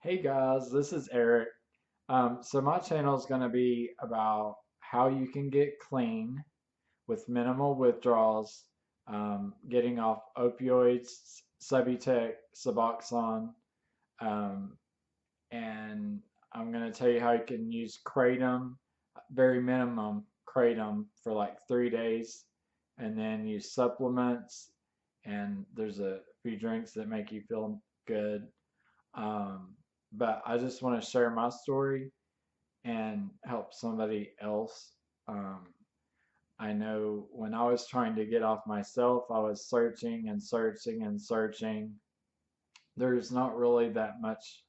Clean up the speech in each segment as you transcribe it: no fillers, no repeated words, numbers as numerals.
Hey guys, this is Eric. So my channel is going to be about how you can get clean with minimal withdrawals, getting off opioids, Subutex, Suboxone, um, and I'm going to tell you how you can use kratom, very minimum kratom for like 3 days, and then use supplements. And there's a few drinks that make you feel good. Um, but I just want to share my story and help somebody else. Um, I know when I was trying to get off myself, I was searching and searching and searching. There's not really that much,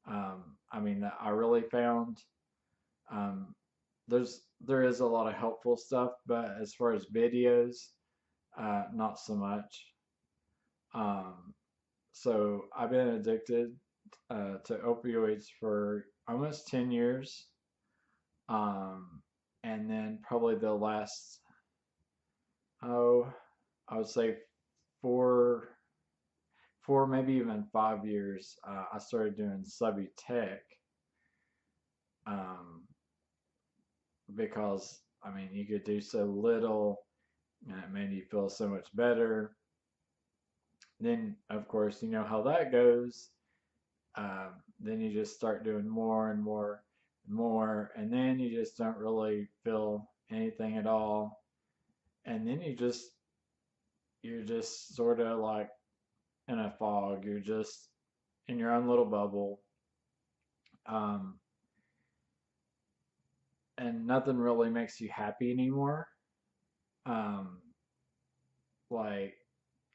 that I really found. Um, there is a lot of helpful stuff, but as far as videos, not so much. Um, so I've been addicted to opioids for almost 10 years. And then probably the last, oh, I would say four, maybe even 5 years, I started doing Subutex um, because, you could do so little and it made you feel so much better. Then, of course, you know how that goes. Then you just start doing more and more and more, and then you just don't really feel anything at all. And then you're just sort of like in a fog. You're just in your own little bubble, um, and nothing really makes you happy anymore. Um, like,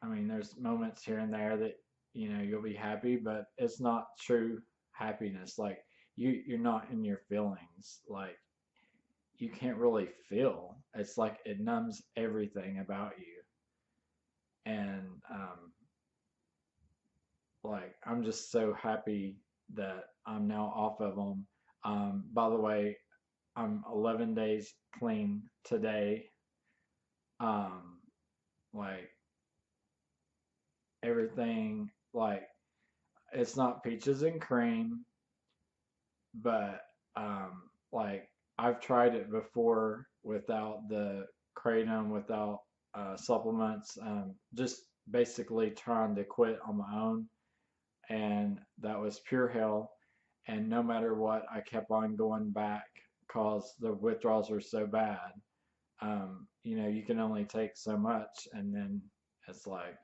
there's moments here and there that you'll be happy, but it's not true happiness. Like you're not in your feelings. Like you can't really feel. It's like it numbs everything about you. And like I'm just so happy that I'm now off of them. By the way, I'm 11 days clean today. Um, like everything, like it's not peaches and cream, but like I've tried it before without the kratom, without supplements, just basically trying to quit on my own, and that was pure hell. And no matter what, I kept on going back because the withdrawals are so bad. You can only take so much, and then it's like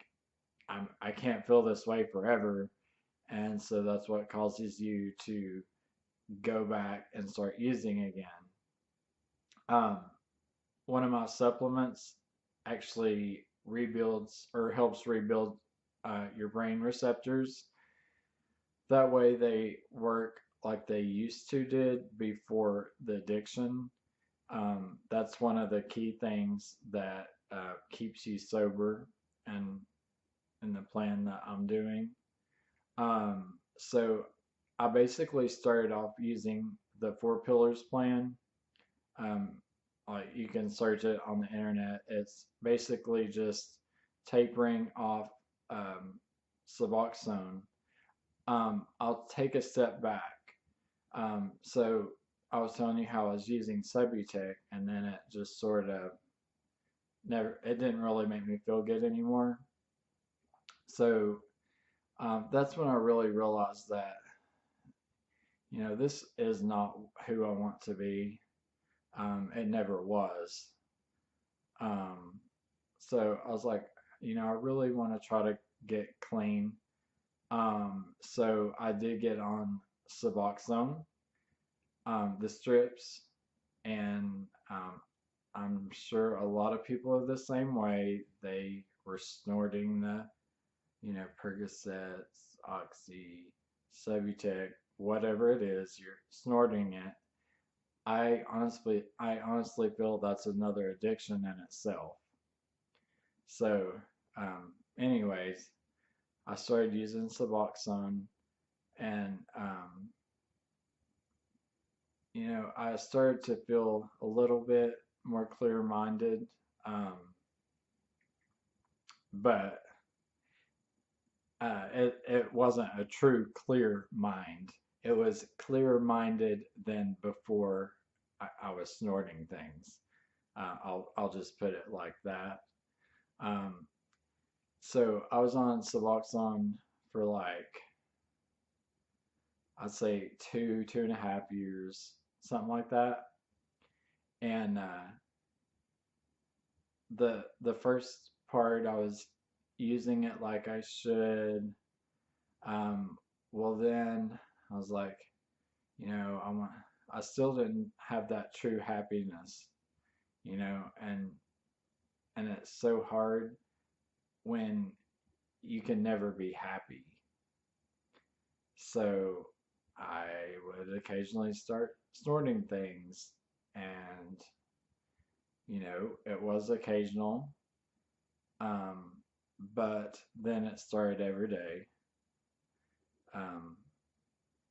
I can't feel this way forever, and so that's what causes you to go back and start using again. Um, One of my supplements actually rebuilds or helps rebuild your brain receptors. That way they work like they used to did before the addiction. That's one of the key things that keeps you sober and in the plan that I'm doing. So I basically started off using the Four Pillars plan. Um, like you can search it on the internet. It's basically just tapering off um, Suboxone. I'll take a step back. So I was telling you how I was using Subutex, and then it just sort of never. It didn't really make me feel good anymore. So that's when I really realized that this is not who I want to be. It never was. Um, so I was like, I really want to try to get clean. So I did get on Suboxone, the strips, and I'm sure a lot of people are the same way. They were snorting the, Percocets, Oxy, Subutex, whatever it is, you're snorting it. I honestly feel that's another addiction in itself. So, anyways, I started using Suboxone, and I started to feel a little bit more clear-minded. Um, but it wasn't a true clear mind. It was clearer minded than before I was snorting things. I'll just put it like that. Um, so I was on Suboxone for like I'd say 2.5 years, something like that. And the first part I was using it like I should. Um, well then I was like, I want. I still didn't have that true happiness, and it's so hard when you can never be happy. So I would occasionally start snorting things, and it was occasional, um, but then it started every day. Um,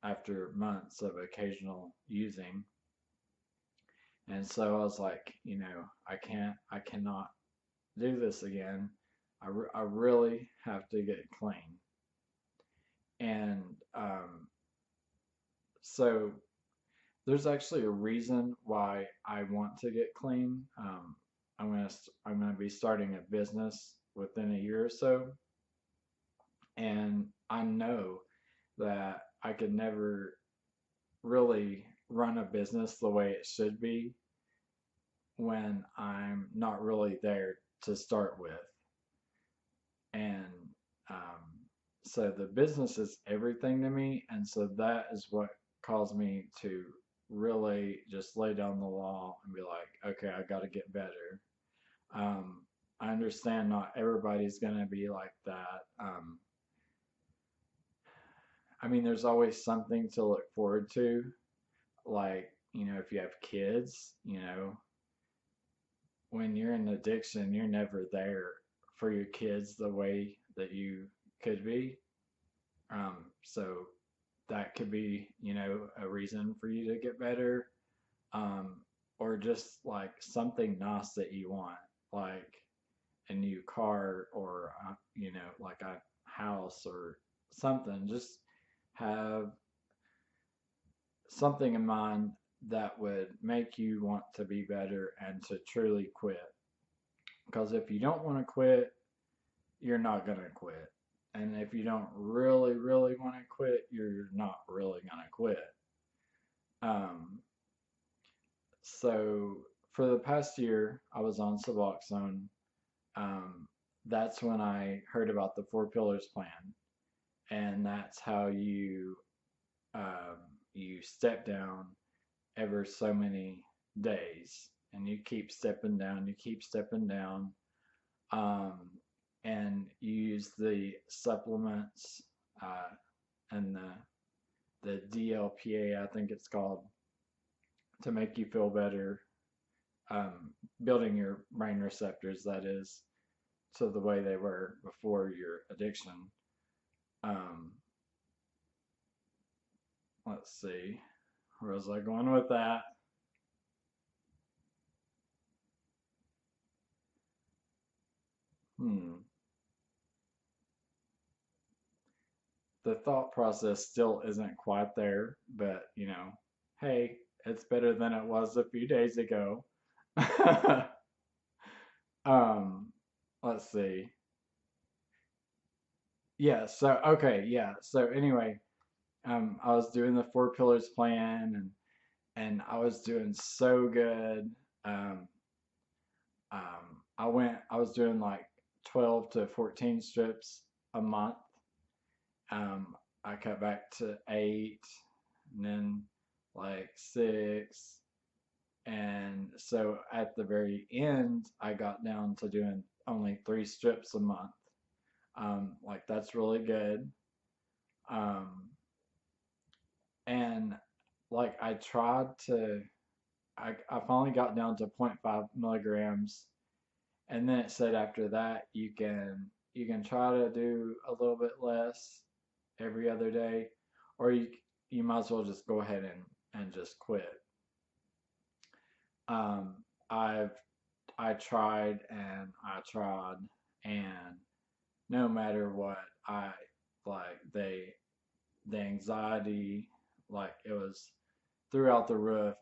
After months of occasional using, and so I was like, I cannot do this again. I really have to get clean. And so there's actually a reason why I want to get clean. I'm gonna be starting a business within a year or so, and I know that I could never really run a business the way it should be when I'm not really there to start with. And so the business is everything to me. And so that is what caused me to really just lay down the law and be like, okay, I got to get better. Um, I understand not everybody's going to be like that. I mean, there's always something to look forward to. Like, if you have kids, when you're in addiction, you're never there for your kids the way that you could be. So that could be, a reason for you to get better. Um, or just like something nice that you want, like a new car or, like a house or something. Just have something in mind that would make you want to be better and to truly quit. Because if you don't want to quit, you're not going to quit. And if you don't really, really want to quit, you're not really going to quit. Um, so for the past year, I was on Suboxone. Um, that's when I heard about the Four Pillars plan, and that's how um, you step down ever so many days, and you keep stepping down, you keep stepping down, um, and you use the supplements and the DLPA, I think it's called, to make you feel better, building your brain receptors, that is, to the way they were before your addiction. Um, let's see, where was I going with that? Hmm. The thought process still isn't quite there, but hey, it's better than it was a few days ago. um, let's see. Yeah, so okay, yeah. So anyway, I was doing the Four Pillars plan, and I was doing so good. Um, I was doing like 12 to 14 strips a month. I cut back to 8, and then like 6, and so at the very end, I got down to doing only 3 strips a month. Like that's really good. Um, and like I finally got down to zero point 0.5 milligrams, and then it said after that you can try to do a little bit less every other day, or you might as well just go ahead and just quit. Um, I've I tried and I tried, and no matter what, like the anxiety, like it was throughout the roof.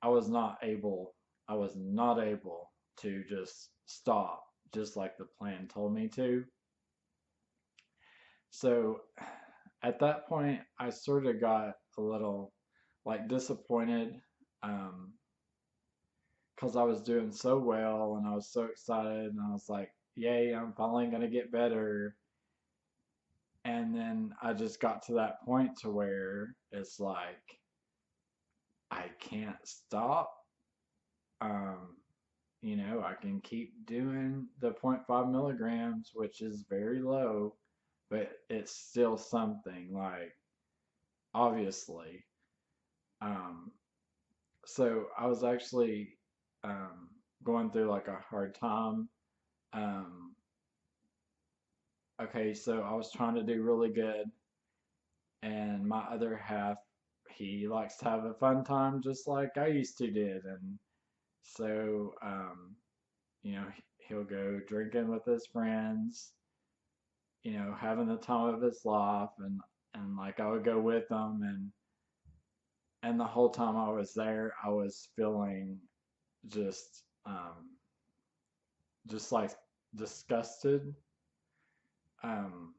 I was not able, I was not able to just stop, just like the plan told me to. So at that point, I sort of got a little like disappointed, um, because I was doing so well and I was so excited and I was like, yay, I'm finally gonna get better. And then I just got to that point to where it's like I can't stop. Um, I can keep doing the zero point 0.5 milligrams, which is very low, but it's still something, like, obviously. Um, so I was actually um, going through like a hard time. Um, okay, so I was trying to do really good, and my other half, he likes to have a fun time just like I used to did, and so he'll go drinking with his friends, having the time of his life, and like I would go with them, and the whole time I was there, I was feeling just just like disgusted, um,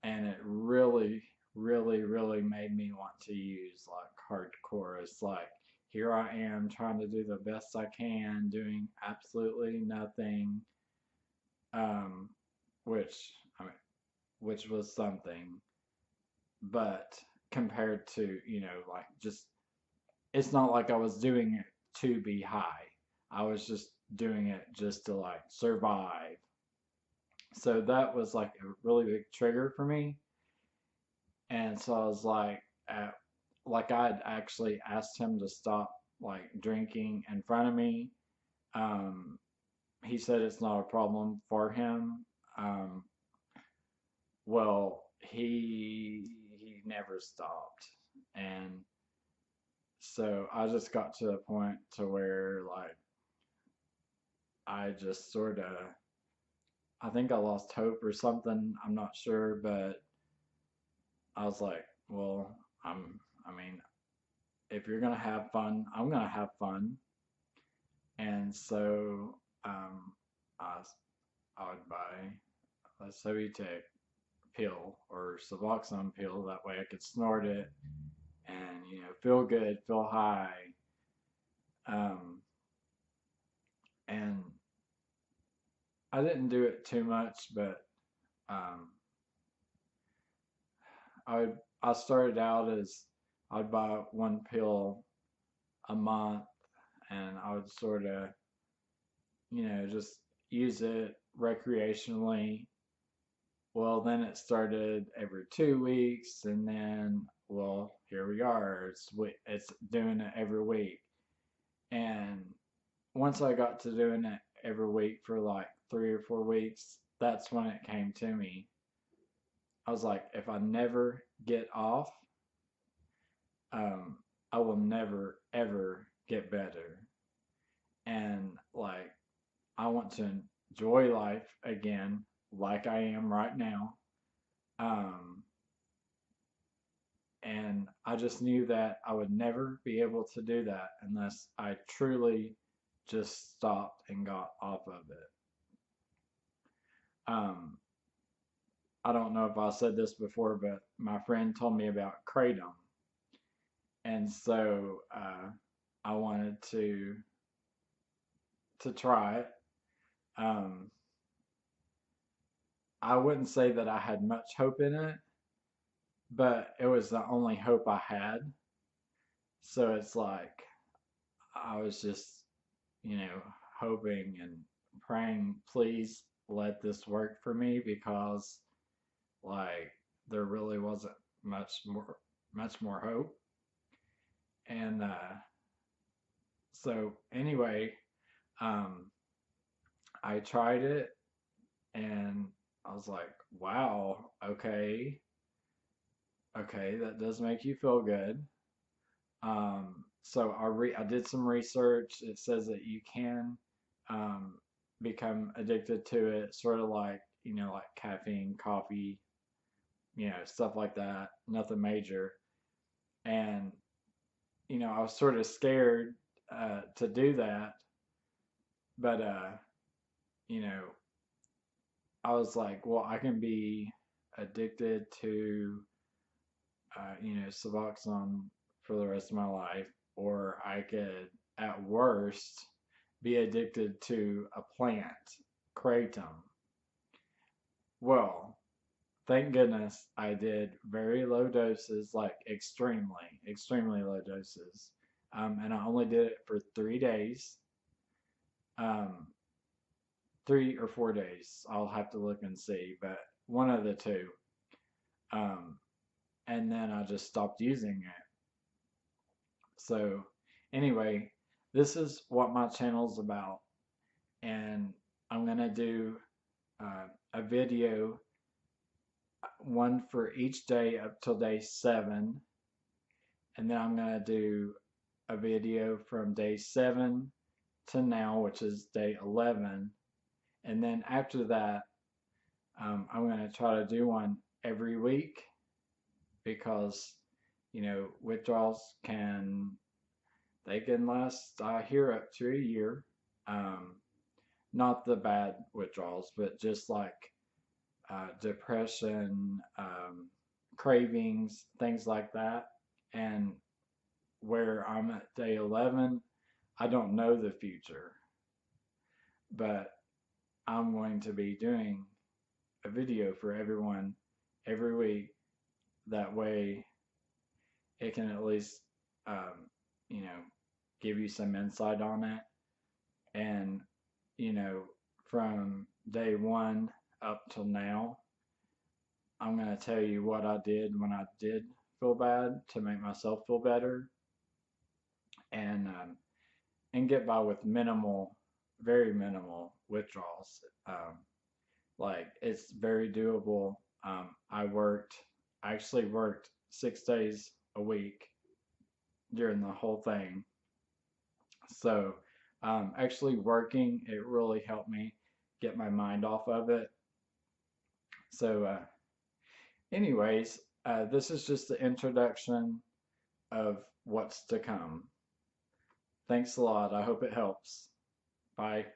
and it really, really, really made me want to use like hardcore. It's like here I am trying to do the best I can, doing absolutely nothing, um, which I mean, which was something, but compared to like just it's not like I was doing it to be high. I was just doing it just to like survive. So that was like a really big trigger for me. And so I was like I'd actually asked him to stop like drinking in front of me. Um, he said it's not a problem for him. Um, well, he never stopped, and so I just got to the point to where like I just sort of I think I lost hope or something. I'm not sure, but I was like, well, I mean, if you're gonna have fun, I'm gonna have fun. And so I, I would buy a Subutex pill or Suboxone pill. That way I could snort it and feel good, feel high. Um, and I didn't do it too much, but um, I started out as I'd buy one pill a month, and I would sort of just use it recreationally. Well, then it started every 2 weeks, and then well, here we are. It's doing it every week, and once I got to doing it every week for like 3 or 4 weeks, that's when it came to me. I was like, if I never get off, um, I will never ever get better. And like, I want to enjoy life again, like I am right now. Um, and I just knew that I would never be able to do that unless I truly just stopped and got off of it. Um, I don't know if I said this before, but my friend told me about kratom, and so I wanted to try it. Um, I wouldn't say that I had much hope in it, but it was the only hope I had. So it's like I was just, you know, hoping and praying, please let this work for me, because like there really wasn't much more hope. And so anyway, um, I tried it and I was like, wow, okay, okay, that does make you feel good. So I did some research. It says that you can um, become addicted to it, sort of like like caffeine, coffee. stuff like that, nothing major. And, I was sort of scared to do that, but, you know, I was like, well, I can be addicted to, Suboxone for the rest of my life, or I could, at worst, be addicted to a plant, kratom. Well, thank goodness I did very low doses, like extremely, extremely low doses. And I only did it for 3 days, um, 3 or 4 days. I'll have to look and see, but one of the two. Um, and then I just stopped using it. So, anyway, this is what my channel's about, and I'm gonna do a video, one for each day up till day 7, and then I'm gonna do a video from day 7 to now, which is day 11, and then after that, I'm gonna try to do one every week because withdrawals can last, I hear, up to a year. Um, Not the bad withdrawals, but just like depression, cravings, things like that. And where I'm at day 11, I don't know the future, but I'm going to be doing a video for everyone every week. That way, it can at least, um, you know, give you some insight on it. And, from day 1 up till now, I'm going to tell you what I did when I did feel bad to make myself feel better, and get by with minimal, very minimal withdrawals. Like, it's very doable. I actually worked 6 days a week during the whole thing. So, actually working, it really helped me get my mind off of it. So, anyways, this is just the introduction of what's to come. Thanks a lot. I hope it helps. Bye.